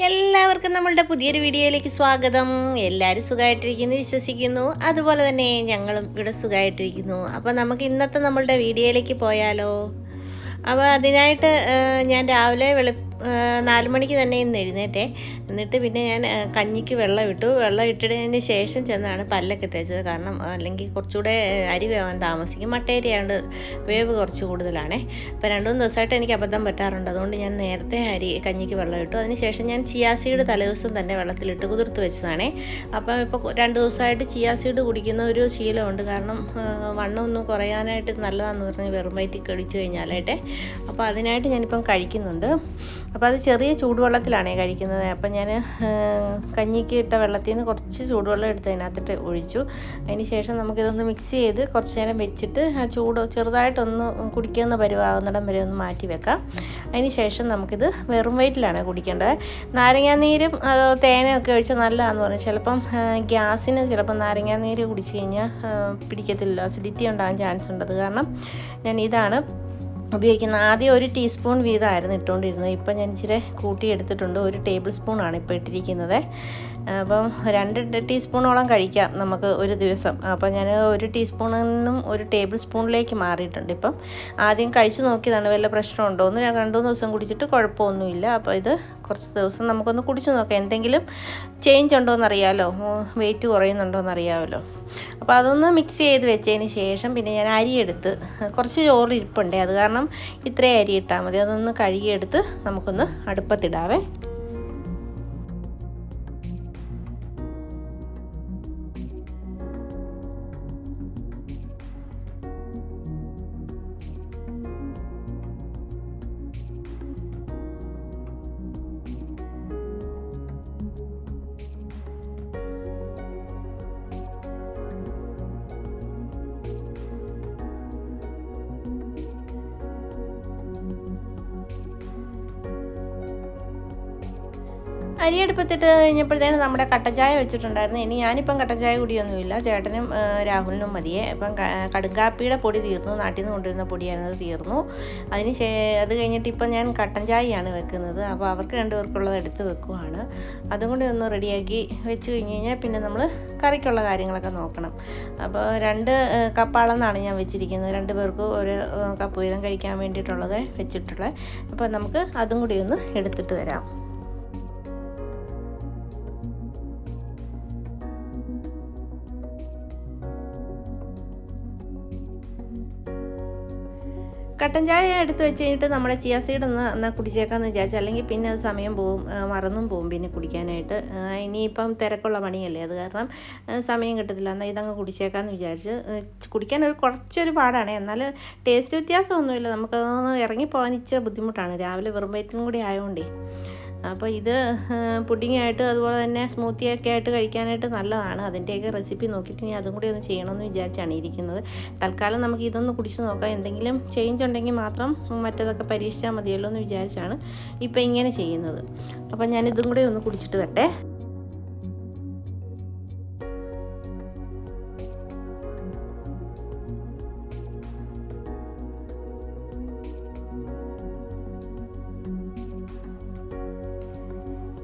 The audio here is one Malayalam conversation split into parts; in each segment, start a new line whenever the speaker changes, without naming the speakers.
എല്ലാവർക്കും നമ്മളുടെ പുതിയൊരു വീഡിയോയിലേക്ക് സ്വാഗതം. എല്ലാവരും സുഖമായിട്ടിരിക്കുന്നു വിശ്വസിക്കുന്നു. അതുപോലെ തന്നെ ഞങ്ങളും ഇവിടെ സുഖമായിട്ടിരിക്കുന്നു. അപ്പോൾ നമുക്ക് ഇന്നത്തെ നമ്മളുടെ വീഡിയോയിലേക്ക് പോയാലോ? അപ്പോൾ അതിനായിട്ട് ഞാൻ രാവിലെ 4 മണിക്ക് തന്നെ ഇന്ന് എഴുന്നേറ്റേ. എന്നിട്ട് പിന്നെ ഞാൻ കഞ്ഞിക്ക് വെള്ളം ഇട്ടതിന് ശേഷം ചെന്നാണ് പല്ലൊക്കെ തേച്ചത്. കാരണം അല്ലെങ്കിൽ കുറച്ചുകൂടെ അരി വേവാൻ താമസിക്കും. മട്ടേരിയാണ്ട് വേവ് കുറച്ച് കൂടുതലാണേ. അപ്പോൾ 2-3 ദിവസമായിട്ട് എനിക്ക് അബദ്ധം പറ്റാറുണ്ട്. അതുകൊണ്ട് ഞാൻ നേരത്തെ കഞ്ഞിക്ക് വെള്ളം ഇട്ടു. അതിന് ശേഷം ഞാൻ ചിയാ സീഡ് തലേദിവസം തന്നെ വെള്ളത്തിലിട്ട് കുതിർത്ത് വെച്ചതാണേ. അപ്പോൾ ഇപ്പോൾ 2 ദിവസമായിട്ട് ചിയാ സീഡ് കുടിക്കുന്ന ഒരു ശീലമുണ്ട്. കാരണം വണ്ണമൊന്നും കുറയാനായിട്ട് നല്ലതാണെന്ന് പറഞ്ഞ് വെറും വയറ്റിൽ കഴിച്ചു കഴിഞ്ഞാലായിട്ടെ. അപ്പോൾ അതിനായിട്ട് ഞാനിപ്പം കഴിക്കുന്നുണ്ട്. അപ്പോൾ അത് ചെറിയ ചൂടുവെള്ളത്തിലാണേ കഴിക്കുന്നത്. അപ്പം ഞാൻ കഞ്ഞിക്ക് ഇട്ട വെള്ളത്തിൽ നിന്ന് കുറച്ച് ചൂടുവെള്ളം എടുത്ത് അതിനകത്തിട്ട് ഒഴിച്ചു. അതിന് ശേഷം നമുക്കിതൊന്ന് മിക്സ് ചെയ്ത് കുറച്ച് നേരം വെച്ചിട്ട് ആ ചൂട് ചെറുതായിട്ടൊന്ന് കുടിക്കുന്ന പരുവാകുന്നിടം വരെ ഒന്ന് മാറ്റി വെക്കാം. അതിന് ശേഷം നമുക്കിത് വെറും വയറ്റിലാണ് കുടിക്കേണ്ടത്. നാരങ്ങാനീരും തേനൊക്കെ ഒഴിച്ചാൽ നല്ലതാണെന്ന് പറഞ്ഞു. ചിലപ്പം ഗ്യാസിന് ചിലപ്പം നാരങ്ങാനീര് കുടിച്ച് കഴിഞ്ഞാൽ പിടിക്കത്തില്ലല്ലോ, അസിഡിറ്റി ഉണ്ടാകാൻ ചാൻസ് ഉണ്ട്. അത് കാരണം ഞാൻ ഇതാണ് ഉപയോഗിക്കുന്നത്. ആദ്യം 1 ടീസ്പൂൺ വീതമായിരുന്നു ഇട്ടുകൊണ്ടിരുന്നത്. ഇപ്പം ഞാൻ ഇച്ചിരി കൂട്ടിയെടുത്തിട്ടുണ്ട്. 1 ടേബിൾ സ്പൂണാണ് ഇപ്പോൾ ഇട്ടിരിക്കുന്നത്. അപ്പം 2 ടീസ്പൂണോളം കഴിക്കാം നമുക്ക് ഒരു ദിവസം. അപ്പം ഞാൻ 1 ടീസ്പൂണിൽ നിന്നും 1 ടേബിൾ സ്പൂണിലേക്ക് മാറിയിട്ടുണ്ട്. ഇപ്പം ആദ്യം കഴിച്ച് നോക്കിയതാണ്, വല്ല പ്രശ്നമുണ്ടോ എന്ന്. ഞാൻ 2-3 ദിവസം കുടിച്ചിട്ട് കുഴപ്പമൊന്നുമില്ല. അപ്പോൾ ഇത് കുറച്ച് ദിവസം നമുക്കൊന്ന് കുടിച്ച് നോക്കാം, എന്തെങ്കിലും ചേഞ്ച് ഉണ്ടോയെന്ന് അറിയാമല്ലോ, വെയിറ്റ് കുറയുന്നുണ്ടോയെന്ന് അറിയാമല്ലോ. അപ്പോൾ അതൊന്ന് മിക്സ് ചെയ്ത് വെച്ചതിന് ശേഷം പിന്നെ ഞാൻ അരിയെടുത്ത് കുറച്ച് ചോറ് ഇരിപ്പുണ്ട്. അത് കാരണം ഇത്രയും അരി ഇട്ടാൽ മതി. അതൊന്ന് കഴുകിയെടുത്ത് നമുക്കൊന്ന് അടുപ്പത്തിടാവേ. അരിയെടുപ്പത്തിട്ട് കഴിഞ്ഞപ്പോഴത്തേനും നമ്മുടെ കട്ടൻ ചായ വെച്ചിട്ടുണ്ടായിരുന്നു. ഇനി ഞാനിപ്പം കട്ടൻ ചായ കുടിയൊന്നുമില്ല, ചേട്ടനും രാഹുലിനും മതിയേ. ഇപ്പം കടുങ്കാപ്പിയുടെ പൊടി തീർന്നു, നാട്ടിൽ നിന്ന് കൊണ്ടുവരുന്ന പൊടിയായിരുന്നത് തീർന്നു. അത് കഴിഞ്ഞിട്ട് ഇപ്പം ഞാൻ കട്ടൻ ചായയാണ് വെക്കുന്നത്. അപ്പോൾ അവർക്ക് 2 പേർക്കുള്ളത് എടുത്ത് വെക്കുവാണ്. അതും കൂടി ഒന്ന് റെഡിയാക്കി വെച്ച് കഴിഞ്ഞ് കഴിഞ്ഞാൽ പിന്നെ നമ്മൾ കറിക്കുള്ള കാര്യങ്ങളൊക്കെ നോക്കണം. അപ്പോൾ 2 കപ്പാളെന്നാണ് ഞാൻ വെച്ചിരിക്കുന്നത്. 2 പേർക്ക് 1 കപ്പ് വീതം കഴിക്കാൻ വേണ്ടിയിട്ടുള്ളത് വെച്ചിട്ടുള്ളത്. അപ്പോൾ നമുക്ക് അതും കൂടി ഒന്ന് എടുത്തിട്ട് വരാം. കട്ടൻ ചായ എടുത്ത് വെച്ച് കഴിഞ്ഞിട്ട് നമ്മുടെ ചിയാ സീഡ് എന്നാൽ കുടിച്ചേക്കാമെന്ന് വിചാരിച്ചു. അല്ലെങ്കിൽ പിന്നെ അത് സമയം പോവും, മറന്നും പോവും പിന്നെ കുടിക്കാനായിട്ട്. ഇനിയിപ്പം തിരക്കുള്ള പണിയല്ലേ, അത് കാരണം സമയം കിട്ടത്തില്ല. എന്നാൽ ഇതങ്ങ് കുടിച്ചേക്കാമെന്ന് വിചാരിച്ച്. കുടിക്കാൻ കുറച്ചൊരു പാടാണ്, എന്നാൽ ടേസ്റ്റ് വ്യത്യാസമൊന്നുമില്ല. നമുക്കതൊന്ന് ഇറങ്ങിപ്പോകാൻ ഇച്ചിരി ബുദ്ധിമുട്ടാണ്, രാവിലെ വെറും വയറ്റിനും കൂടി ആയതുകൊണ്ടേ. അപ്പോൾ ഇത് പുഡിങ്ങായിട്ട് അതുപോലെ തന്നെ സ്മൂത്തിയൊക്കെ ആയിട്ട് കഴിക്കാനായിട്ട് നല്ലതാണ്. അതിൻ്റെയൊക്കെ റെസിപ്പി നോക്കിയിട്ട് ഇനി അതും കൂടി ഒന്ന് ചെയ്യണമെന്ന് വിചാരിച്ചാണ് ഇരിക്കുന്നത്. തൽക്കാലം നമുക്ക് ഇതൊന്ന് കുടിച്ച് നോക്കാം, എന്തെങ്കിലും ചേഞ്ച് ഉണ്ടെങ്കിൽ മാത്രം മറ്റേതൊക്കെ പരീക്ഷിച്ചാൽ മതിയല്ലോ എന്ന് വിചാരിച്ചാണ് ഇപ്പോൾ ഇങ്ങനെ ചെയ്യുന്നത്. അപ്പം ഞാനിതും കൂടി ഒന്ന് കുടിച്ചിട്ട് വരട്ടെ.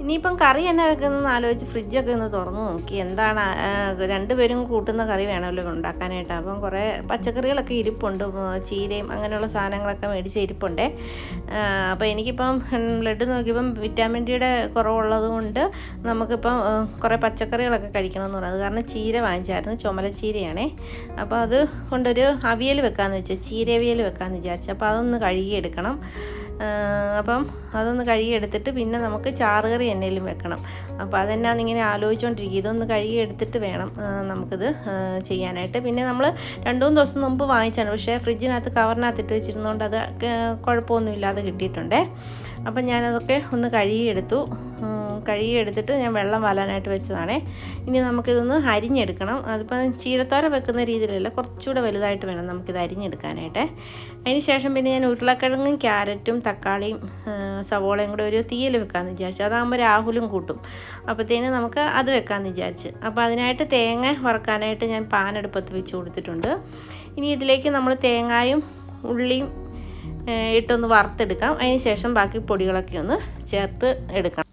ഇനിയിപ്പം കറി എന്നാ വെക്കുന്നതെന്ന് ആലോചിച്ച് ഫ്രിഡ്ജൊക്കെ ഒന്ന് തുറന്നു നോക്കി. എന്താണ് 2 പേരും കൂട്ടുന്ന കറി വേണമല്ലോ ഉണ്ടാക്കാനായിട്ട്. അപ്പം കുറേ പച്ചക്കറികളൊക്കെ ഇരിപ്പുണ്ട്, ചീരയും അങ്ങനെയുള്ള സാധനങ്ങളൊക്കെ മേടിച്ച് ഇരിപ്പുണ്ടേ. അപ്പോൾ എനിക്കിപ്പം ബ്ലഡ് നോക്കിയപ്പം വിറ്റാമിൻ ഡിയുടെ കുറവുള്ളത് കൊണ്ട് നമുക്കിപ്പം കുറേ പച്ചക്കറികളൊക്കെ കഴിക്കണമെന്ന് പറഞ്ഞു. അത് കാരണം ചീര വാങ്ങിച്ചായിരുന്നു, ചുമലച്ചീരയാണേ. അപ്പോൾ അത് കൊണ്ടൊരു അവിയൽ വെക്കാമെന്ന് വെച്ചു, ചീരവിയൽ വെക്കാമെന്ന് വിചാരിച്ചു. അപ്പോൾ അതൊന്ന് കഴുകിയെടുക്കണം. അപ്പം അതൊന്ന് കഴുകിയെടുത്തിട്ട് പിന്നെ നമുക്ക് ചാറുകറി എന്നേലും വെക്കണം. അപ്പോൾ അതെന്നാന്നിങ്ങനെ ആലോചിച്ചുകൊണ്ടിരിക്കും. ഇതൊന്ന് കഴുകിയെടുത്തിട്ട് വേണം നമുക്കിത് ചെയ്യാനായിട്ട്. പിന്നെ നമ്മൾ 2-3 ദിവസം മുമ്പ് വാങ്ങിച്ചാണ്, പക്ഷേ ഫ്രിഡ്ജിനകത്ത് കവറിനകത്തിട്ട് വെച്ചിരുന്നതുകൊണ്ട് അത് കുഴപ്പമൊന്നുമില്ലാതെ കിട്ടിയിട്ടുണ്ടേ. അപ്പം ഞാനതൊക്കെ ഒന്ന് കഴുകിയെടുത്തിട്ട് ഞാൻ വെള്ളം വാലാനായിട്ട് വെച്ചതാണേ. ഇനി നമുക്കിതൊന്ന് അരിഞ്ഞെടുക്കണം. അതിപ്പം ചീരത്തോര വെക്കുന്ന രീതിയിലല്ല, കുറച്ചുകൂടെ വലുതായിട്ട് വേണം നമുക്കിത് അരിഞ്ഞെടുക്കാനായിട്ട്. അതിന് ശേഷം പിന്നെ ഞാൻ ഉരുളക്കിഴങ്ങും ക്യാരറ്റും തക്കാളിയും സവോളയും കൂടെ ഒരു തീയിൽ വെക്കാമെന്ന് വിചാരിച്ചു. അതാകുമ്പോൾ രാഹുലും കൂട്ടും. അപ്പോഴത്തേന് നമുക്ക് അത് വെക്കാമെന്ന് വിചാരിച്ച്. അപ്പോൾ അതിനായിട്ട് തേങ്ങ വറുക്കാനായിട്ട് ഞാൻ പാനെടുപ്പത്ത് വെച്ച് കൊടുത്തിട്ടുണ്ട്. ഇനി ഇതിലേക്ക് നമ്മൾ തേങ്ങായും ഉള്ളിയും ഇട്ടൊന്ന് വറുത്തെടുക്കാം. അതിന് ശേഷം ബാക്കി പൊടികളൊക്കെ ഒന്ന് ചേർത്ത് എടുക്കണം.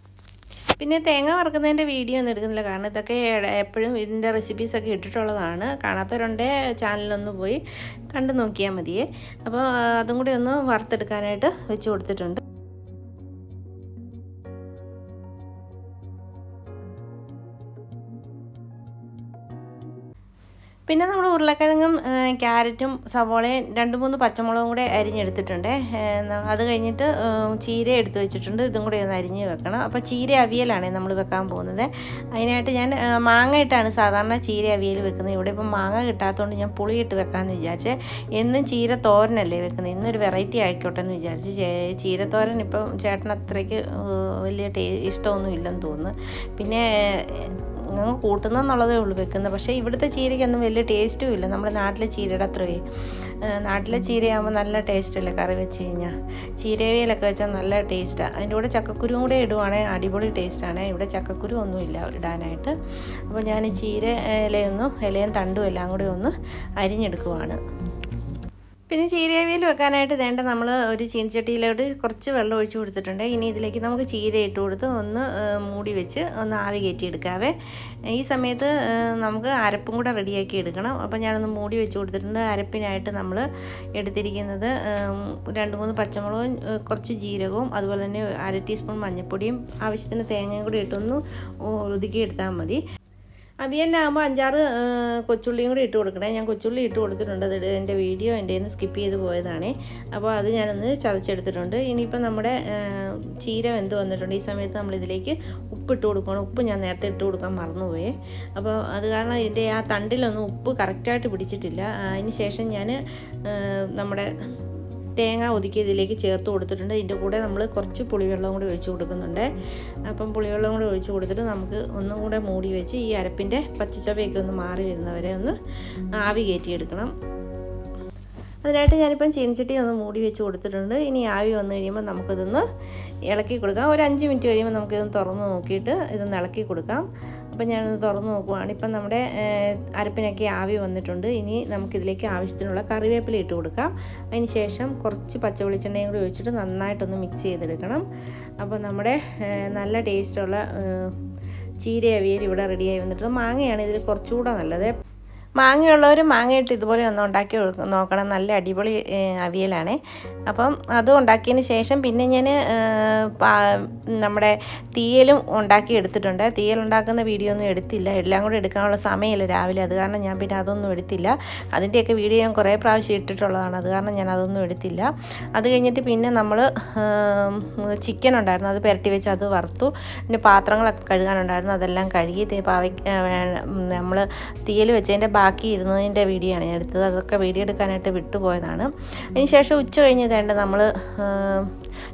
പിന്നെ തേങ്ങ വറുക്കുന്നതിൻ്റെ വീഡിയോ ഒന്നും എടുക്കുന്നില്ല, കാരണം ഇതൊക്കെ എപ്പോഴും ഇതിൻ്റെ റെസിപ്പീസൊക്കെ ഇട്ടിട്ടുള്ളതാണ്. കാണാത്തവരുണ്ടെ ചാനലൊന്ന് പോയി കണ്ടു നോക്കിയാൽ മതിയേ. അപ്പോൾ അതും കൂടി ഒന്ന് വറുത്തെടുക്കാനായിട്ട് വെച്ച് കൊടുത്തിട്ടുണ്ട്. പിന്നെ നമ്മൾ ഉരുളക്കിഴങ്ങും ക്യാരറ്റും സവോളയും 2-3 പച്ചമുളകും കൂടെ അരിഞ്ഞെടുത്തിട്ടുണ്ട്. അത് കഴിഞ്ഞിട്ട് ചീര എടുത്ത് വെച്ചിട്ടുണ്ട്. ഇതും കൂടെ ഒന്ന് അരിഞ്ഞ് വെക്കണം. അപ്പോൾ ചീര അവിയലാണ് നമ്മൾ വെക്കാൻ പോകുന്നത്. അതിനായിട്ട് ഞാൻ മാങ്ങ ഇട്ടാണ് സാധാരണ ചീര അവിയൽ വെക്കുന്നത്. ഇവിടെ ഇപ്പം മാങ്ങ കിട്ടാത്തതുകൊണ്ട് ഞാൻ പുളിയിട്ട് വെക്കാമെന്ന് വിചാരിച്ച്. എന്നും ചീര തോരനല്ലേ വെക്കുന്നത്, ഇന്നൊരു വെറൈറ്റി ആയിക്കോട്ടെ എന്ന് വിചാരിച്ച്. ചീരത്തോരൻ ഇപ്പം ചേട്ടന് അത്രയ്ക്ക് വലിയ ഇഷ്ടമൊന്നും ഇല്ലെന്ന് തോന്നുന്നു. പിന്നെ ഞങ്ങൾ കൂട്ടുന്നെന്നുള്ളതേ ഉള്ളൂ വെക്കുന്നത്. പക്ഷേ ഇവിടുത്തെ ചീരയ്ക്കൊന്നും വലിയ ടേസ്റ്റും ഇല്ല. നമ്മുടെ നാട്ടിലെ ചീരയുടെ അത്രയേ. നാട്ടിലെ ചീരയാകുമ്പോൾ നല്ല ടേസ്റ്റല്ലേ കറി വെച്ച് കഴിഞ്ഞാൽ. ചീരവിയലൊക്കെ വെച്ചാൽ നല്ല ടേസ്റ്റാണ്. അതിൻ്റെ കൂടെ ചക്കക്കുരും കൂടെ ഇടുവാണെങ്കിൽ അടിപൊളി ടേസ്റ്റാണ്. ഇവിടെ ചക്കക്കുരു ഒന്നുമില്ല ഇടാനായിട്ട്. അപ്പോൾ ഞാൻ ചീര ഇലയും തണ്ടും എല്ലാം കൂടെ ഒന്ന് അരിഞ്ഞെടുക്കുവാണ്. പിന്നെ ചീരവിയൽ വെക്കാനായിട്ട് വേണ്ട നമ്മൾ ഒരു ചീനച്ചട്ടിയിലോട്ട് കുറച്ച് വെള്ളം ഒഴിച്ച് കൊടുത്തിട്ടുണ്ട്. ഇനി ഇതിലേക്ക് നമുക്ക് ചീര ഇട്ട് കൊടുത്ത് ഒന്ന് മൂടി വെച്ച് ഒന്ന് ആവി കയറ്റി എടുക്കാവേ. ഈ സമയത്ത് നമുക്ക് അരപ്പും കൂടെ റെഡിയാക്കി എടുക്കണം. അപ്പോൾ ഞാനൊന്ന് മൂടി വെച്ച് കൊടുത്തിട്ടുണ്ട്. അരപ്പിനായിട്ട് നമ്മൾ എടുത്തിരിക്കുന്നത് 2-3 പച്ചമുളകും കുറച്ച് ജീരകവും അതുപോലെ തന്നെ 1/2 ടീസ്പൂൺ മഞ്ഞൾപ്പൊടിയും ആവശ്യത്തിന് തേങ്ങയും കൂടി ഇട്ടൊന്ന് ഒതുക്കി എടുത്താൽ മതി. അവിയലിനാകുമ്പോൾ 5-6 കൊച്ചുള്ളിയും കൂടി ഇട്ട് കൊടുക്കണേ. ഞാൻ കൊച്ചുള്ളി ഇട്ട് കൊടുത്തിട്ടുണ്ട്. അത് എൻ്റെ വീഡിയോ എൻ്റെ നിന്ന് സ്കിപ്പ് ചെയ്ത് പോയതാണേ. അപ്പോൾ അത് ഞാനൊന്ന് ചതച്ചെടുത്തിട്ടുണ്ട്. ഇനിയിപ്പോൾ നമ്മുടെ ചീര വെന്ത് വന്നിട്ടുണ്ട്. ഈ സമയത്ത് നമ്മളിതിലേക്ക് ഉപ്പിട്ട് കൊടുക്കണം. ഉപ്പ് ഞാൻ നേരത്തെ ഇട്ട് കൊടുക്കാൻ മറന്നുപോയേ. അപ്പോൾ അത് കാരണം ഇതിൻ്റെ ആ തണ്ടിലൊന്നും ഉപ്പ് കറക്റ്റായിട്ട് പിടിച്ചിട്ടില്ല. അതിന് ശേഷം ഞാൻ നമ്മുടെ തേങ്ങ ഒതുക്കി ഇതിലേക്ക് ചേർത്ത് കൊടുത്തിട്ടുണ്ട്. ഇതിൻ്റെ കൂടെ നമ്മൾ കുറച്ച് പുളിവെള്ളം കൂടി ഒഴിച്ച് കൊടുക്കുന്നുണ്ട്. അപ്പം പുളിവെള്ളം കൂടി ഒഴിച്ച് കൊടുത്തിട്ട് നമുക്ക് ഒന്നും കൂടെ മൂടി വെച്ച് ഈ അരപ്പിൻ്റെ പച്ചച്ചവയൊക്കെ ഒന്ന് മാറി വരുന്നവരെ ഒന്ന് ആവി കയറ്റിയെടുക്കണം. അതിനായിട്ട് ഞാനിപ്പം ചീനച്ചട്ടി ഒന്ന് മൂടി വെച്ച് കൊടുത്തിട്ടുണ്ട്. ഇനി ആവി വന്നു കഴിയുമ്പോൾ നമുക്കിതൊന്ന് ഇളക്കി കൊടുക്കാം. ഒരു 5 മിനിറ്റ് കഴിയുമ്പോൾ നമുക്കിതൊന്ന് തുറന്ന് നോക്കിയിട്ട് ഇതൊന്ന് ഇളക്കി കൊടുക്കാം. അപ്പം ഞാനൊന്ന് തുറന്ന് നോക്കുവാണ്. ഇപ്പം നമ്മുടെ അരപ്പിനൊക്കെ ആവി വന്നിട്ടുണ്ട്. ഇനി നമുക്കിതിലേക്ക് ആവശ്യത്തിനുള്ള കറിവേപ്പില ഇട്ട് കൊടുക്കാം. അതിന് ശേഷം കുറച്ച് പച്ച വെളിച്ചെണ്ണയും കൂടി ഒഴിച്ചിട്ട് നന്നായിട്ടൊന്ന് മിക്സ് ചെയ്തെടുക്കണം. അപ്പോൾ നമ്മുടെ നല്ല ടേസ്റ്റുള്ള ചീര അവിയൽ ഇവിടെ റെഡിയായി വന്നിട്ടുണ്ട്. മാങ്ങയാണ് ഇതിൽ കുറച്ചുകൂടെ നല്ലത്. മാങ്ങയുള്ളവർ മാങ്ങയിട്ട് ഇതുപോലെ ഒന്ന് ഉണ്ടാക്കി നോക്കണം. നല്ല അടിപൊളി അവിയലാണ്. അപ്പം അത് ഉണ്ടാക്കിയതിന് ശേഷം പിന്നെ ഞാൻ നമ്മുടെ തീയലും ഉണ്ടാക്കി എടുത്തിട്ടുണ്ട്. തീയൽ ഉണ്ടാക്കുന്ന വീഡിയോ ഒന്നും എടുത്തില്ല. എല്ലാം കൂടെ എടുക്കാനുള്ള സമയമില്ല രാവിലെ. അത് കാരണം ഞാൻ പിന്നെ അതൊന്നും എടുത്തില്ല. അതിൻ്റെയൊക്കെ വീഡിയോ ഞാൻ കുറേ പ്രാവശ്യം ഇട്ടിട്ടുള്ളതാണ്. അത് കാരണം ഞാൻ അതൊന്നും എടുത്തില്ല. അത് കഴിഞ്ഞിട്ട് പിന്നെ നമ്മൾ ചിക്കൻ ഉണ്ടായിരുന്നു, അത് പുരട്ടി വെച്ച് അത് വറുത്തു. പിന്നെ പാത്രങ്ങളൊക്കെ കഴുകാനുണ്ടായിരുന്നു, അതെല്ലാം കഴുകി നമ്മൾ തീയൽ വെച്ചതിൻ്റെ ബാക്കി ഇരുന്നതിൻ്റെ വീഡിയോ ആണ് ഞാൻ എടുത്തത്. അതൊക്കെ വീഡിയോ എടുക്കാനായിട്ട് വിട്ടുപോയതാണ്. അതിന് ശേഷം ഉച്ച കഴിഞ്ഞ് നമ്മൾ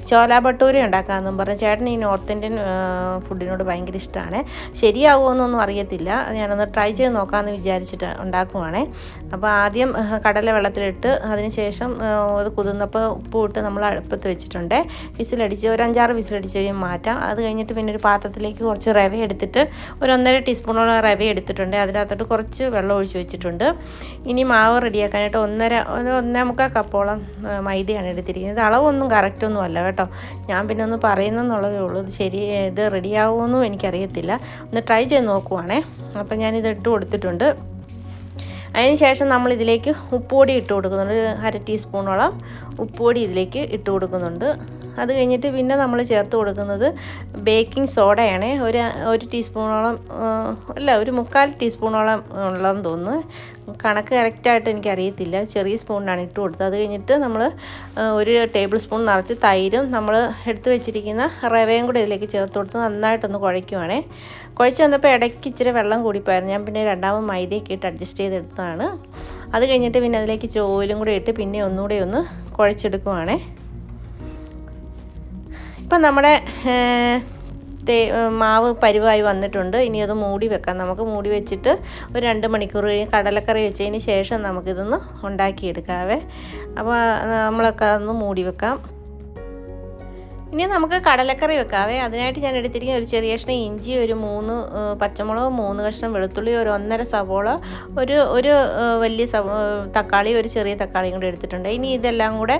ചോല ഭട്ടൂര ഉണ്ടാക്കാമെന്നും പറഞ്ഞ് ചേട്ടന് ഈ നോർത്ത് ഇന്ത്യൻ ഫുഡിനോട് ഭയങ്കര ഇഷ്ടമാണ്. ശരിയാവുമെന്നൊന്നും അറിയത്തില്ല. ഞാനൊന്ന് ട്രൈ ചെയ്ത് നോക്കാമെന്ന് വിചാരിച്ചിട്ട് ഉണ്ടാക്കുവാണേ. അപ്പോൾ ആദ്യം കടല വെള്ളത്തിലിട്ട് അതിന് ശേഷം അത് കുതിർന്നപ്പോൾ ഉപ്പ് ഇട്ട് നമ്മൾ അടുപ്പത്ത് വെച്ചിട്ടുണ്ട്. വിസിലടിച്ച് ഒരു 5-6 വിസിലടിച്ച് കഴിയുമ്പോൾ മാറ്റാം. അത് കഴിഞ്ഞിട്ട് പിന്നെ ഒരു പാത്രത്തിലേക്ക് കുറച്ച് റവ എടുത്തിട്ട് ഒരു 1.5 ടീസ്പൂണോളം റവ എടുത്തിട്ടുണ്ട്. അതിനകത്തോട്ട് കുറച്ച് വെള്ളം ഒഴിച്ച് വെച്ചിട്ടുണ്ട്. ഇനി മാവ് റെഡിയാക്കാനായിട്ട് 1.25 കപ്പോളം മൈദയാണ് എടുത്തിരിക്കുന്നത്. അളവൊന്നും കറക്റ്റൊന്നും അല്ല കേട്ടോ. ഞാൻ പിന്നെ ഒന്ന് പറയുന്നെന്നുള്ളതേ ഉള്ളൂ. ഇത് റെഡിയാവുമെന്നും എനിക്കറിയത്തില്ല. ഒന്ന് ട്രൈ ചെയ്ത് നോക്കുവാണേ. അപ്പം ഞാനിത് ഇട്ട് കൊടുത്തിട്ടുണ്ട്. അതിന് ശേഷം നമ്മൾ ഇതിലേക്ക് ഉപ്പുപൊടി ഇട്ട് കൊടുക്കുന്നുണ്ട്. 1/2 ടീസ്പൂണോളം ഉപ്പുപൊടി ഇതിലേക്ക് ഇട്ട് കൊടുക്കുന്നുണ്ട്. അത് കഴിഞ്ഞിട്ട് പിന്നെ നമ്മൾ ചേർത്ത് കൊടുക്കുന്നത് ബേക്കിംഗ് സോഡയാണ്. ഒരു ടീസ്പൂണോളം ഒരു 3/4 ടീസ്പൂണോളം ഉള്ളതെന്ന് തോന്നുന്നു. കണക്ക് കറക്റ്റായിട്ട് എനിക്കറിയത്തില്ല. ചെറിയ സ്പൂണിനാണ് ഇട്ട് കൊടുത്തത്. അത് കഴിഞ്ഞിട്ട് നമ്മൾ ഒരു ടേബിൾ സ്പൂൺ നിറച്ച് തൈരും നമ്മൾ എടുത്ത് വെച്ചിരിക്കുന്ന റവയും കൂടെ ഇതിലേക്ക് ചേർത്ത് കൊടുത്ത് നന്നായിട്ടൊന്ന് കുഴയ്ക്കുവാണേ. കുഴച്ച് വന്നപ്പോൾ ഇടയ്ക്ക് ഇച്ചിരി വെള്ളം കൂടിപ്പോയായിരുന്നു. ഞാൻ പിന്നെ രണ്ടാമത് മൈദയൊക്കെ ഇട്ട് അഡ്ജസ്റ്റ് ചെയ്തെടുത്തതാണ്. അത് കഴിഞ്ഞിട്ട് പിന്നെ അതിലേക്ക് ഓയിലും കൂടെ ഇട്ട് പിന്നെ ഒന്നുകൂടെ ഒന്ന് കുഴച്ചെടുക്കുവാണേ. ഇപ്പം നമ്മുടെ മാവ് പരുവായി വന്നിട്ടുണ്ട്. ഇനി അത് മൂടി വെക്കാം. നമുക്ക് മൂടി വെച്ചിട്ട് ഒരു 2 മണിക്കൂർ കഴിഞ്ഞ് കടലക്കറി വെച്ചതിന് ശേഷം നമുക്കിതൊന്ന് ഉണ്ടാക്കിയെടുക്കാവേ. അപ്പോൾ നമ്മളൊക്കെ അതൊന്ന് മൂടി വെക്കാം. ഇനി നമുക്ക് കടലക്കറി വെക്കാവേ. അതിനായിട്ട് ഞാൻ എടുത്തിരിക്കുന്ന ഒരു ചെറിയ കഷ്ണം ഇഞ്ചി, ഒരു 3 പച്ചമുളക്, 3 കഷ്ണം വെളുത്തുള്ളി, ഒരു 1.5 സവോള, ഒരു വലിയ തക്കാളി, ഒരു ചെറിയ തക്കാളിയും കൂടെ എടുത്തിട്ടുണ്ട്. ഇനി ഇതെല്ലാം കൂടെ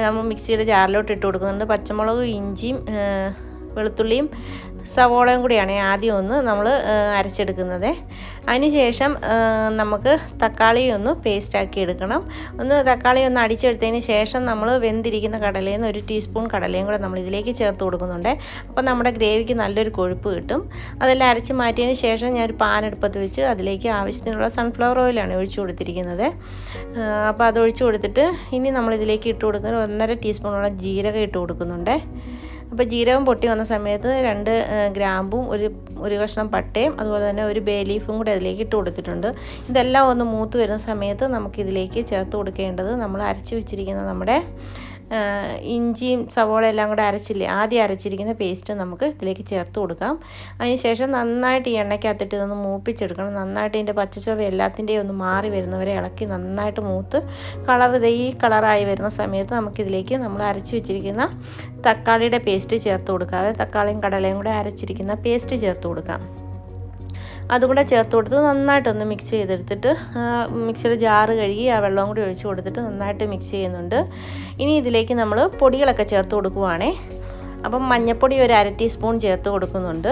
നമ്മൾ മിക്സിയുടെ ജാറിലോട്ട് ഇട്ട് കൊടുക്കുന്നുണ്ട്. പച്ചമുളകും ഇഞ്ചിയും വെളുത്തുള്ളിയും സവോളയും കൂടിയാണ് ആദ്യം ഒന്ന് നമ്മൾ അരച്ചെടുക്കുന്നത്. അതിനുശേഷം നമുക്ക് തക്കാളി ഒന്ന് പേസ്റ്റാക്കി എടുക്കണം. തക്കാളി ഒന്ന് അടിച്ചെടുത്തതിന് ശേഷം നമ്മൾ വെന്തിരിക്കുന്ന കടലയിൽ നിന്ന് 1 ടീസ്പൂൺ കടലയും കൂടെ നമ്മൾ ഇതിലേക്ക് ചേർത്ത് കൊടുക്കുന്നുണ്ട്. അപ്പോൾ നമ്മുടെ ഗ്രേവിക്ക് നല്ലൊരു കൊഴുപ്പ് കിട്ടും. അതെല്ലാം അരച്ച് മാറ്റിയതിന് ശേഷം ഞാനൊരു പാൻ അടുപ്പത്ത് വെച്ച് അതിലേക്ക് ആവശ്യത്തിനുള്ള സൺഫ്ലവർ ഓയിലാണ് ഒഴിച്ചു കൊടുത്തിരിക്കുന്നത്. അപ്പോൾ അത് ഒഴിച്ചു കൊടുത്തിട്ട് ഇനി നമ്മളിതിലേക്ക് ഇട്ട് കൊടുക്കുന്നത് 1.5 ടീസ്പൂണോളം ജീരകം ഇട്ട് കൊടുക്കുന്നുണ്ട്. അപ്പോൾ ജീരകം പൊട്ടി വന്ന സമയത്ത് 2 ഗ്രാമ്പും ഒരു കഷ്ണം പട്ടയും അതുപോലെ തന്നെ ഒരു ബേ ലീഫും കൂടെ അതിലേക്ക് ഇട്ട് കൊടുത്തിട്ടുണ്ട്. ഇതെല്ലാം ഒന്ന് മൂത്ത് വരുന്ന സമയത്ത് നമുക്കിതിലേക്ക് ചേർത്ത് കൊടുക്കേണ്ടത് നമ്മൾ അരച്ച് വെച്ചിരിക്കുന്ന നമ്മുടെ ഇഞ്ചിയും സവോള എല്ലാം കൂടെ ആദ്യം അരച്ചിരിക്കുന്ന പേസ്റ്റ് നമുക്ക് ഇതിലേക്ക് ചേർത്ത് കൊടുക്കാം. അതിനുശേഷം നന്നായിട്ട് ഈ എണ്ണയ്ക്കകത്തിട്ട് ഇതൊന്ന് മൂപ്പിച്ചെടുക്കണം. നന്നായിട്ട് ഇതിൻ്റെ പച്ചച്ചൊവ എല്ലാത്തിൻ്റെയും ഒന്ന് മാറി വരുന്നവരെ ഇളക്കി നന്നായിട്ട് മൂത്ത് ഈ കളറായി വരുന്ന സമയത്ത് നമുക്കിതിലേക്ക് നമ്മൾ അരച്ച് വെച്ചിരിക്കുന്ന തക്കാളിയുടെ പേസ്റ്റ് ചേർത്ത് കൊടുക്കാതെ തക്കാളിയും കടലയും കൂടെ അരച്ചിരിക്കുന്ന പേസ്റ്റ് ചേർത്ത് കൊടുക്കാം. അതുകൂടെ ചേർത്ത് കൊടുത്ത് നന്നായിട്ടൊന്ന് മിക്സ് ചെയ്തെടുത്തിട്ട് മിക്സിയുടെ ജാറ് കഴുകി ആ വെള്ളവും കൂടി ഒഴിച്ച് കൊടുത്തിട്ട് നന്നായിട്ട് മിക്സ് ചെയ്യുന്നുണ്ട്. ഇനി ഇതിലേക്ക് നമ്മൾ പൊടികളൊക്കെ ചേർത്ത് കൊടുക്കുവാണേ. അപ്പം മഞ്ഞൾപ്പൊടി ഒരു 1/2 ടീസ്പൂൺ ചേർത്ത് കൊടുക്കുന്നുണ്ട്.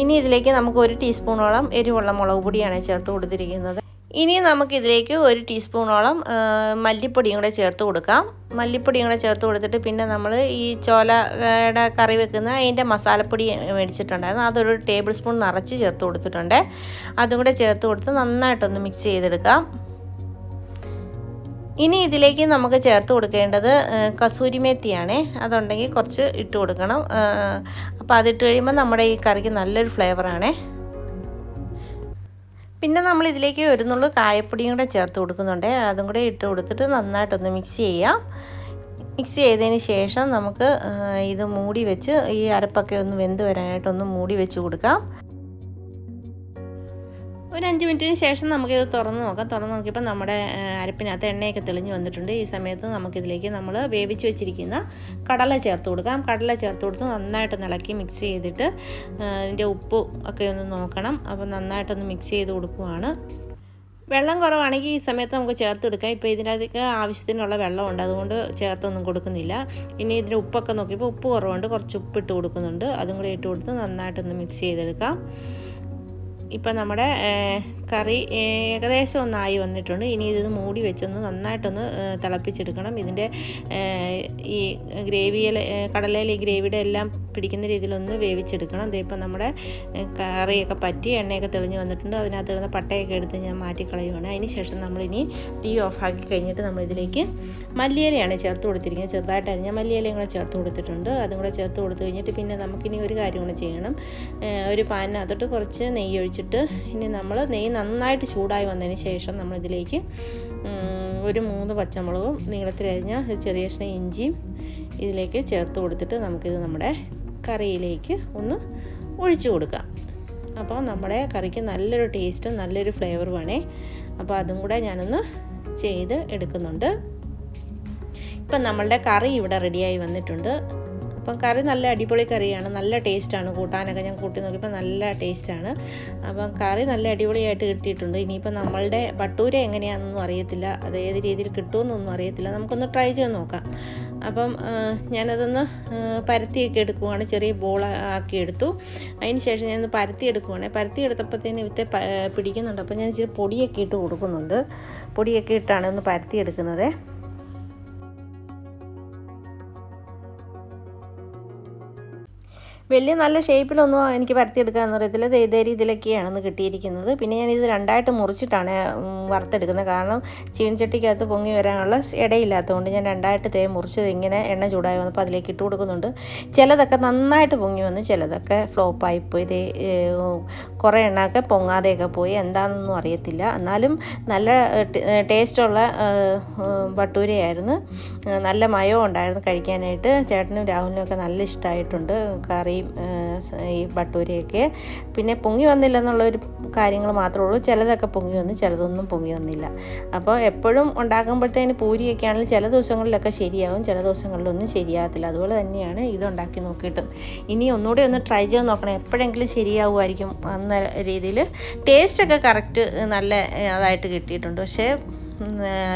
ഇനി ഇതിലേക്ക് നമുക്ക് 1 ടീസ്പൂണോളം എരിവുള്ള മുളക് പൊടിയാണ് ചേർത്ത് കൊടുത്തിരിക്കുന്നത്. ഇനി നമുക്കിതിലേക്ക് 1 ടീസ്പൂണോളം മല്ലിപ്പൊടിയും കൂടെ ചേർത്ത് കൊടുക്കാം. മല്ലിപ്പൊടിയും കൂടെ ചേർത്ത് കൊടുത്തിട്ട് പിന്നെ നമ്മൾ ഈ ചോലയുടെ കറി വെക്കുന്ന അതിൻ്റെ മസാലപ്പൊടി മേടിച്ചിട്ടുണ്ടായിരുന്നു. അതൊരു ടേബിൾ സ്പൂൺ നിറച്ച് ചേർത്ത് കൊടുത്തിട്ടുണ്ട്. അതും കൂടെ ചേർത്ത് കൊടുത്ത് നന്നായിട്ടൊന്ന് മിക്സ് ചെയ്തെടുക്കാം. ഇനി ഇതിലേക്ക് നമുക്ക് ചേർത്ത് കൊടുക്കേണ്ടത് കസൂരി മേത്തിയാണേ. അതുണ്ടെങ്കിൽ കുറച്ച് ഇട്ട് കൊടുക്കണം. അപ്പോൾ അതിട്ട് കഴിയുമ്പോൾ നമ്മുടെ ഈ കറിക്ക് നല്ലൊരു ഫ്ലേവറാണേ. പിന്നെ നമ്മൾ ഇതിലേക്ക് ഒരു നുള്ളു കായപ്പൊടിയും കൂടെ ചേർത്ത് കൊടുക്കുന്നുണ്ട്. അതും കൂടെ ഇട്ട് കൊടുത്തിട്ട് നന്നായിട്ടൊന്ന് മിക്സ് ചെയ്യാം. മിക്സ് ചെയ്തതിന് ശേഷം നമുക്ക് ഇത് മൂടി വെച്ച് ഈ അരപ്പൊക്കെ ഒന്ന് വെന്ത് വരാനായിട്ടൊന്ന് മൂടി വെച്ച് കൊടുക്കാം. ഒരു 5 മിനിറ്റിന് ശേഷം നമുക്കിത് തുറന്ന് നോക്കാം. തുറന്ന് നോക്കിയപ്പോൾ നമ്മുടെ അരപ്പിനകത്ത് എണ്ണയൊക്കെ തെളിഞ്ഞ് വന്നിട്ടുണ്ട്. ഈ സമയത്ത് നമുക്കിതിലേക്ക് നമ്മൾ വേവിച്ച് വെച്ചിരിക്കുന്ന കടല ചേർത്ത് കൊടുക്കാം. കടല ചേർത്ത് കൊടുത്ത് നന്നായിട്ട് ഇളക്കി മിക്സ് ചെയ്തിട്ട് ഇതിൻ്റെ ഉപ്പ് ഒക്കെ ഒന്ന് നോക്കണം. അപ്പോൾ നന്നായിട്ടൊന്ന് മിക്സ് ചെയ്ത് കൊടുക്കുവാണ്. വെള്ളം കുറവാണെങ്കിൽ ഈ സമയത്ത് നമുക്ക് ചേർത്തെടുക്കാം. ഇപ്പോൾ ഇതിനകത്തേക്ക് ആവശ്യത്തിനുള്ള വെള്ളമുണ്ട്, അതുകൊണ്ട് ചേർത്തൊന്നും കൊടുക്കുന്നില്ല. ഇനി ഇതിൻ്റെ ഉപ്പൊക്കെ നോക്കിയപ്പോൾ ഉപ്പ് കുറവുണ്ട്, കുറച്ച് ഉപ്പിട്ട് കൊടുക്കുന്നുണ്ട്. അതും കൂടി ഇട്ട് കൊടുത്ത് നന്നായിട്ടൊന്ന് മിക്സ് ചെയ്തെടുക്കാം. ഇപ്പം നമ്മുടെ കറി ഏകദേശം ഒന്നായി വന്നിട്ടുണ്ട്. ഇനി ഇത് മൂടി വെച്ചൊന്ന് നന്നായിട്ടൊന്ന് തിളപ്പിച്ചെടുക്കണം. ഇതിൻ്റെ ഈ ഗ്രേവിയിൽ കടലയിൽ ഈ ഗ്രേവിയുടെ എല്ലാം പിടിക്കുന്ന രീതിയിലൊന്ന് വേവിച്ചെടുക്കണം. ഇതിപ്പോൾ നമ്മുടെ കറിയൊക്കെ പറ്റി എണ്ണയൊക്കെ തെളിഞ്ഞ് വന്നിട്ടുണ്ട്. അതിനകത്ത് കിടന്ന പട്ടയൊക്കെ എടുത്ത് ഞാൻ മാറ്റിക്കളയുവാണ്. അതിന് ശേഷം നമ്മളിനി തീ ഓഫാക്കി കഴിഞ്ഞിട്ട് നമ്മളിതിലേക്ക് മല്ലിയിലയാണ് ചേർത്ത് കൊടുത്തിരിക്കുന്നത്. ചെറുതായിട്ട് അരിഞ്ഞ മല്ലിയിലയും കൂടെ ചേർത്ത് കൊടുത്തിട്ടുണ്ട്. അതും കൂടെ ചേർത്ത് കൊടുത്തു കഴിഞ്ഞിട്ട് പിന്നെ നമുക്കിനി ഒരു കാര്യം കൂടെ ചെയ്യണം. ഒരു പാനിനകത്തോട്ട് കുറച്ച് നെയ്യ് ഒഴിച്ചിട്ട് ഇനി നമ്മൾ നെയ്യ് നന്നായിട്ട് ചൂടായി വന്നതിന് ശേഷം നമ്മളിതിലേക്ക് ഒരു 3 പച്ചമുളകും നീളത്തിലരിഞ്ഞ ചെറിയ കഷ്ണം ഇഞ്ചിയും ഇതിലേക്ക് ചേർത്ത് കൊടുത്തിട്ട് നമുക്കിത് നമ്മുടെ കറിയിലേക്ക് ഒന്ന് ഒഴിച്ചു കൊടുക്കാം. അപ്പോൾ നമ്മുടെ കറിക്ക് നല്ലൊരു ടേസ്റ്റും നല്ലൊരു ഫ്ലേവറും ആണേ. അപ്പോൾ അതും കൂടെ ഞാനൊന്ന് ചെയ്ത് എടുക്കുന്നുണ്ട്. ഇപ്പം നമ്മളുടെ കറി ഇവിടെ റെഡിയായി വന്നിട്ടുണ്ട്. അപ്പം കറി നല്ല അടിപൊളി കറിയാണ്, നല്ല ടേസ്റ്റാണ്. കൂട്ടാനൊക്കെ ഞാൻ കൂട്ടി നോക്കിയപ്പോൾ നല്ല ടേസ്റ്റാണ്. അപ്പം കറി നല്ല അടിപൊളിയായിട്ട് കിട്ടിയിട്ടുണ്ട്. ഇനിയിപ്പോൾ നമ്മളുടെ ബട്ടൂര എങ്ങനെയാണെന്നൊന്നും അറിയത്തില്ല, അത് ഏത് രീതിയിൽ കിട്ടുമെന്നൊന്നും അറിയത്തില്ല. നമുക്കൊന്ന് ട്രൈ ചെയ്ത് നോക്കാം. അപ്പം ഞാനതൊന്ന് പരത്തിയൊക്കെ എടുക്കുവാണ്, ചെറിയ ബോൾ ആക്കി എടുത്തു. അതിന് ശേഷം ഞാനൊന്ന് പരത്തി എടുക്കുവാണ്. പരത്തി എടുത്തപ്പോഴത്തേന് ഇവത്തെ പിടിക്കുന്നുണ്ട്. അപ്പോൾ ഞാൻ ഇച്ചിരി പൊടിയൊക്കെ ഇട്ട് കൊടുക്കുന്നുണ്ട്. പൊടിയൊക്കെ ഇട്ടാണ് ഒന്ന് പരത്തി എടുക്കുന്നത്. വലിയ നല്ല ഷേപ്പിലൊന്നും എനിക്ക് പരത്തിയെടുക്കാമെന്ന് അറിയത്തില്ല. ഇതേ രീതിയിലൊക്കെയാണെന്ന് കിട്ടിയിരിക്കുന്നത്. പിന്നെ ഞാനിത് 2ആയിട്ട് മുറിച്ചിട്ടാണ് വറുത്തെടുക്കുന്നത്. കാരണം ചീനച്ചട്ടിക്കകത്ത് പൊങ്ങി വരാനുള്ള ഇടയില്ലാത്തതുകൊണ്ട് ഞാൻ 2ആയിട്ട് മുറിച്ചത് ഇങ്ങനെ എണ്ണ ചൂടായി വന്നപ്പോൾ അതിലേക്ക് ഇട്ട് കൊടുക്കുന്നുണ്ട്. ചിലതൊക്കെ നന്നായിട്ട് പൊങ്ങി വന്നു, ചിലതൊക്കെ ഫ്ലോപ്പായിപ്പോയി. കുറേ എണ്ണയൊക്കെ പൊങ്ങാതെയൊക്കെ പോയി, എന്താണെന്നൊന്നും അറിയത്തില്ല. എന്നാലും നല്ല ടേസ്റ്റുള്ള ഭട്ടൂരയായിരുന്നു. നല്ല മയവും ഉണ്ടായിരുന്നു കഴിക്കാനായിട്ട്. ചേട്ടനും രാഹുലിനും ഒക്കെ നല്ല ഇഷ്ടമായിട്ടുണ്ട് കറി ഈ ഭട്ടൂരയൊക്കെ. പിന്നെ പൊങ്ങി വന്നില്ലെന്നുള്ളൊരു കാര്യങ്ങൾ മാത്രമേ ഉള്ളൂ. ചിലതൊക്കെ പൊങ്ങി വന്നു, ചിലതൊന്നും പൊങ്ങി വന്നില്ല. അപ്പോൾ എപ്പോഴും ഉണ്ടാക്കുമ്പോഴത്തേന് പൂരിയൊക്കെ ആണെങ്കിൽ ചില ദിവസങ്ങളിലൊക്കെ ശരിയാവും, ചില ദിവസങ്ങളിലൊന്നും ശരിയാകത്തില്ല. അതുപോലെ തന്നെയാണ് ഇതുണ്ടാക്കി നോക്കിയിട്ടും. ഇനി ഒന്നുകൂടി ഒന്ന് ട്രൈ ചെയ്ത് നോക്കണം, എപ്പോഴെങ്കിലും ശരിയാവുമായിരിക്കും എന്ന രീതിയിൽ. ടേസ്റ്റൊക്കെ കറക്റ്റ് നല്ല അതായിട്ട് കിട്ടിയിട്ടുണ്ട്. പക്ഷേ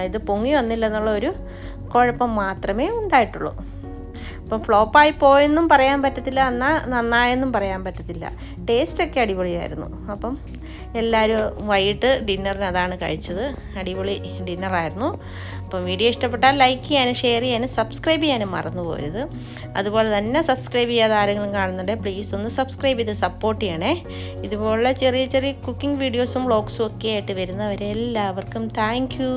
ഇത് പൊങ്ങി വന്നില്ലെന്നുള്ള ഒരു കുഴപ്പം മാത്രമേ ഉണ്ടായിട്ടുള്ളൂ. ഇപ്പം ഫ്ലോപ്പായി പോയെന്നും പറയാൻ പറ്റത്തില്ല, എന്നാൽ നന്നായെന്നും പറയാൻ പറ്റത്തില്ല. ടേസ്റ്റൊക്കെ അടിപൊളിയായിരുന്നു. അപ്പം എല്ലാവരും വൈകിട്ട് ഡിന്നറിന് അതാണ് കഴിച്ചത്. അടിപൊളി ഡിന്നറായിരുന്നു. അപ്പം വീഡിയോ ഇഷ്ടപ്പെട്ടാൽ ലൈക്ക് ചെയ്യാനും ഷെയർ ചെയ്യാനും സബ്സ്ക്രൈബ് ചെയ്യാനും മറന്നു പോരുത്. അതുപോലെ തന്നെ സബ്സ്ക്രൈബ് ചെയ്യാതെ ആരെങ്കിലും കാണുന്നുണ്ടെങ്കിൽ പ്ലീസ് ഒന്ന് സബ്സ്ക്രൈബ് ചെയ്ത് സപ്പോർട്ട് ചെയ്യണേ. ഇതുപോലുള്ള ചെറിയ ചെറിയ കുക്കിംഗ് വീഡിയോസും വ്ളോഗ്സും ഒക്കെ ആയിട്ട് വരുന്നവരെ എല്ലാവർക്കും താങ്ക് യു.